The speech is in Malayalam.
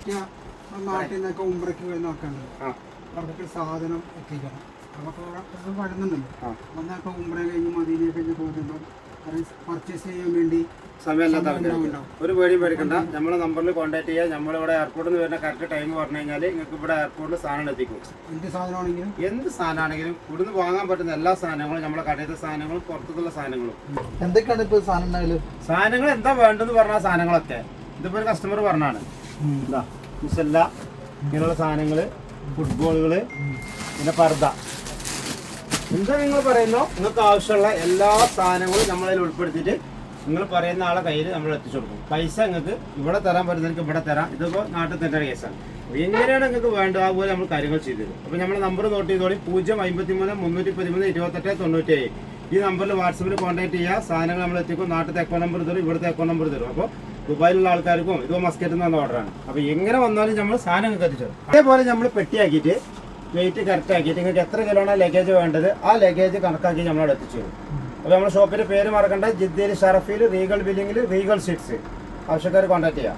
മറ്റേ നാട്ടിൽ നിന്നൊക്കെ ഉംറയ്ക്ക് പോയി നോക്കാണ്ട് അവർക്ക് സാധനം എത്തിക്കണം. അതൊക്കെ വരുന്നുണ്ടല്ലോ. അന്നൊക്കെ ഉംറ കഴിഞ്ഞ് മദീനയെ കഴിഞ്ഞ് പോകുമ്പോൾ പർച്ചേസ് ചെയ്യാൻ വേണ്ടി സമയമില്ലാത്ത ഒരു പേടിയും പേടിക്കണ്ട. നമ്മളെ നമ്പറിൽ കോൺടാക്ട് ചെയ്യുക. നമ്മളിവിടെ എയർപോർട്ടിൽ നിന്ന് വരുന്ന കറക്റ്റ് ടൈം പറഞ്ഞു കഴിഞ്ഞാൽ നിങ്ങൾക്ക് ഇവിടെ എയർപോർട്ടിൽ സാധനം എത്തിക്കും. എന്ത് സാധനമാണെങ്കിലും ഇവിടുന്ന് വാങ്ങാൻ പറ്റുന്ന എല്ലാ സാധനങ്ങളും നമ്മളെ കടയിലത്തെ സാധനങ്ങളും പുറത്തുള്ള സാധനങ്ങളും. എന്തൊക്കെയാണ് ഇപ്പോൾ സാധനങ്ങൾ എന്താ വേണ്ടെന്ന് പറഞ്ഞ സാധനങ്ങളൊക്കെ ഇതിപ്പോ ഒരു കസ്റ്റമർ പറഞ്ഞാണ്. എന്താ മുസല്ല ഇങ്ങനെയുള്ള സാധനങ്ങള്, ഫുട്ബോളുകള്, പിന്നെ പർദ്ദ, എന്താ നിങ്ങൾ പറയുന്നോ നിങ്ങൾക്ക് ആവശ്യമുള്ള എല്ലാ സാധനങ്ങളും നമ്മളതിൽ ഉൾപ്പെടുത്തിയിട്ട് നിങ്ങൾ പറയുന്ന ആളെ കയ്യിൽ നമ്മൾ എത്തിച്ചു കൊടുക്കും. പൈസ നിങ്ങൾക്ക് ഇവിടെ തരാൻ പറ്റുന്നവർക്ക് ഇവിടെ തരാം. ഇതിപ്പോൾ നാട്ടിൽ തന്നെ കേസാണ്. എങ്ങനെയാണ് നിങ്ങൾക്ക് വേണ്ടത് അതുപോലെ നമ്മൾ കാര്യങ്ങൾ ചെയ്തു തരും. അപ്പോൾ നമ്മൾ നമ്പർ നോട്ട് ചെയ്തോളി. 053-313-2797. ഈ നമ്പറിൽ വാട്സപ്പിൽ കോൺടാക്ട് ചെയ്യുക. സാധനങ്ങൾ നമ്മൾ എത്തിക്കും. നാട്ടിലത്തെ അക്കൗണ്ട് നമ്പർ തരും, ഇവിടുത്തെ അക്കൗണ്ട് നമ്പർ തരും. അപ്പോൾ ദുബായിലുള്ള ആൾക്കാർക്കും ഇത് മസ്കറ്റിൽ നിന്ന് വന്ന ഓർഡറാണ്. അപ്പോൾ എങ്ങനെ വന്നാലും നമ്മൾ സാധനം നിങ്ങൾക്ക് എത്തിച്ചു തരും. അതേപോലെ നമ്മൾ പെട്ടിയാക്കിയിട്ട് വെയിറ്റ് കറക്റ്റ് ആക്കിയിട്ട് നിങ്ങൾക്ക് എത്ര കിലോയാണ് ലഗേജ് വേണ്ടത് ആ ലഗേജ് കണക്കാക്കി നമ്മളവിടെ എത്തിച്ചു തരും. അപ്പോൾ നമ്മുടെ ഷോപ്പിൻ്റെ പേര് മറക്കണ്ട, ജിദ്ദയിൽ ഷറഫിൽ, റീഗൽ ബില്ലിങ്ങിൽ, റീഗൽ സ്വീറ്റ്സ്. ആവശ്യക്കാർ കോൺടാക്ട് ചെയ്യാം.